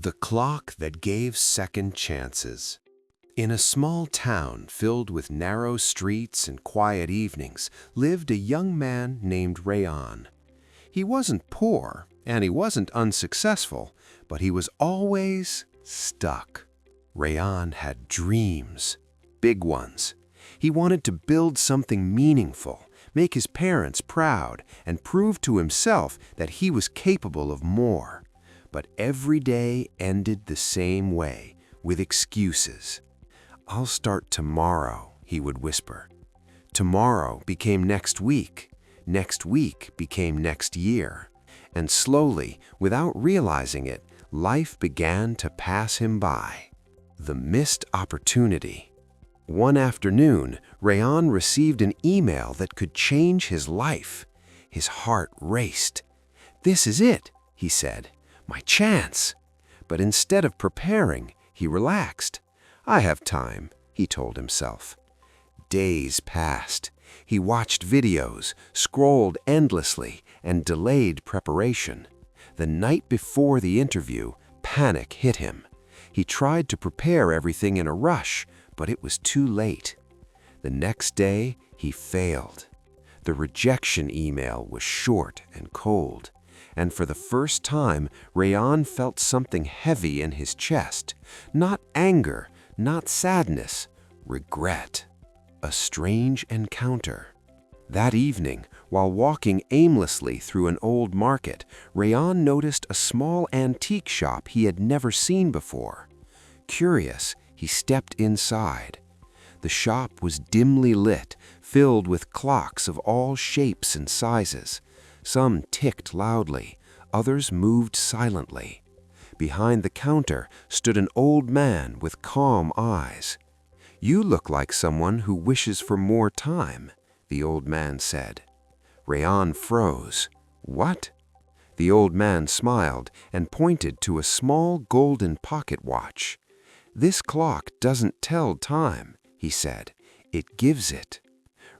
The clock that gave second chances. In a small town filled with narrow streets and quiet evenings lived a young man named Rayan. He wasn't poor and he wasn't unsuccessful, but he was always stuck. Rayan had dreams, big ones. He wanted to build something meaningful, make his parents proud, and prove to himself that he was capable of more. But every day ended the same way, with excuses. "I'll start tomorrow," he would whisper. Tomorrow became next week became next year. And slowly, without realizing it, life began to pass him by. The missed opportunity. One afternoon, Rayan received an email that could change his life. His heart raced. "This is it," he said. "My chance." But instead of preparing, he relaxed. "I have time," he told himself. Days passed. He watched videos, scrolled endlessly, and delayed preparation. The night before the interview, panic hit him. He tried to prepare everything in a rush, but it was too late. The next day, he failed. The rejection email was short and cold. And for the first time, Rayan felt something heavy in his chest. Not anger, not sadness, regret. A strange encounter. That evening, while walking aimlessly through an old market, Rayan noticed a small antique shop he had never seen before. Curious, he stepped inside. The shop was dimly lit, filled with clocks of all shapes and sizes. Some ticked loudly, others moved silently. Behind the counter stood an old man with calm eyes. "You look like someone who wishes for more time," the old man said. Rayan froze. "What?" The old man smiled and pointed to a small golden pocket watch. "This clock doesn't tell time," he said. "It gives it."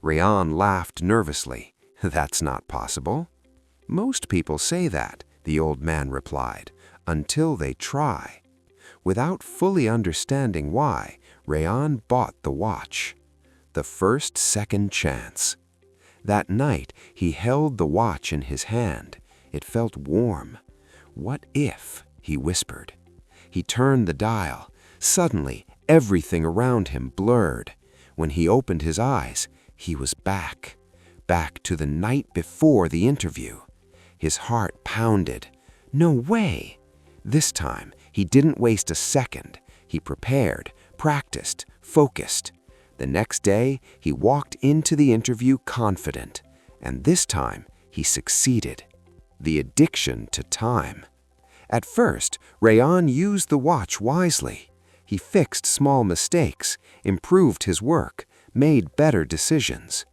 Rayan laughed nervously. "That's not possible." "Most people say that," the old man replied, "until they try." Without fully understanding why, Rayan bought the watch. The first second chance. That night, he held the watch in his hand. It felt warm. "What if?" he whispered. He turned the dial. Suddenly, everything around him blurred. When he opened his eyes, he was back to the night before the interview. His heart pounded. No way! This time, he didn't waste a second. He prepared, practiced, focused. The next day, he walked into the interview confident. And this time, he succeeded. The addiction to time. At first, Rayan used the watch wisely. He fixed small mistakes, improved his work, made better decisions.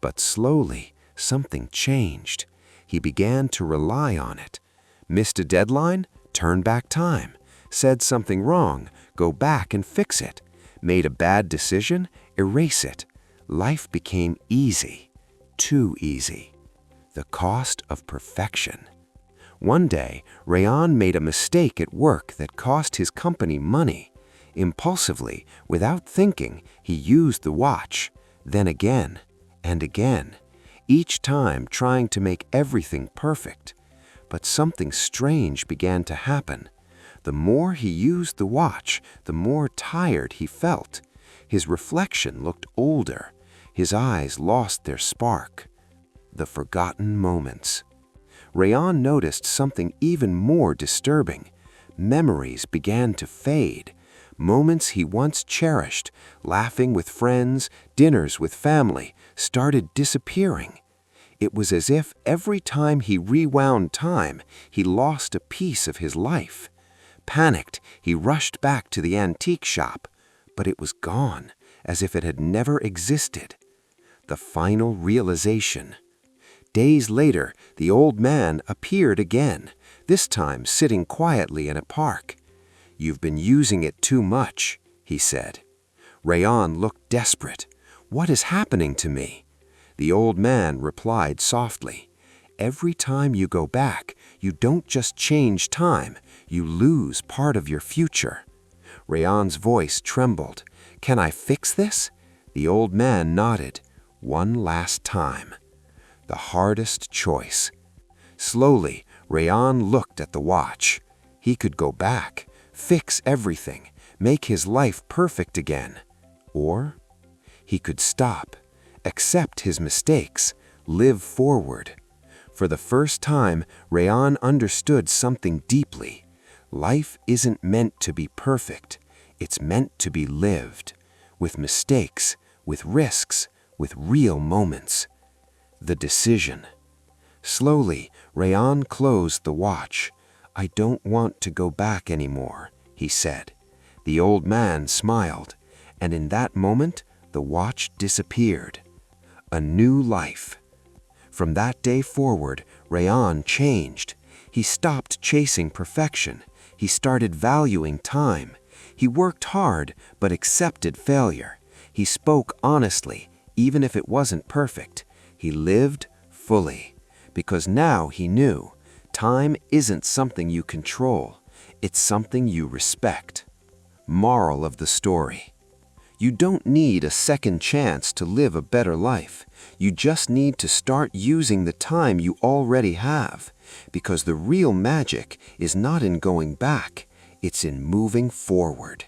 But slowly, something changed. He began to rely on it. Missed a deadline? Turn back time. Said something wrong? Go back and fix it. Made a bad decision? Erase it. Life became easy. Too easy. The cost of perfection. One day, Rayan made a mistake at work that cost his company money. Impulsively, without thinking, he used the watch. Then again, and again. Each time trying to make everything perfect. But something strange began to happen. The more he used the watch, the more tired he felt. His reflection looked older. His eyes lost their spark. The forgotten moments. Rayan noticed something even more disturbing. Memories began to fade. Moments he once cherished, laughing with friends, dinners with family, started disappearing. It was as if every time he rewound time, he lost a piece of his life. Panicked, he rushed back to the antique shop, but it was gone, as if it had never existed. The final realization. Days later, the old man appeared again, this time sitting quietly in a park. "You've been using it too much," he said. Rayan looked desperate. "What is happening to me?" The old man replied softly, "Every time you go back, you don't just change time, you lose part of your future. Rayan's voice trembled. Can I fix this? The old man nodded. One last time. The hardest choice. Slowly, Rayan looked at the watch. He could go back, fix everything, make his life perfect again. Or he could stop, accept his mistakes, live forward. For the first time, Rayan understood something deeply. Life isn't meant to be perfect. It's meant to be lived, with mistakes, with risks, with real moments. The decision. Slowly, Rayan closed the watch. I don't want to go back anymore, he said. The old man smiled, and in that moment, the watch disappeared. A new life. From that day forward, Rayan changed. He stopped chasing perfection. He started valuing time. He worked hard, but accepted failure. He spoke honestly, even if it wasn't perfect. He lived fully, because now he knew time isn't something you control. It's something you respect. Moral of the story. You don't need a second chance to live a better life. You just need to start using the time you already have, because the real magic is not in going back, it's in moving forward.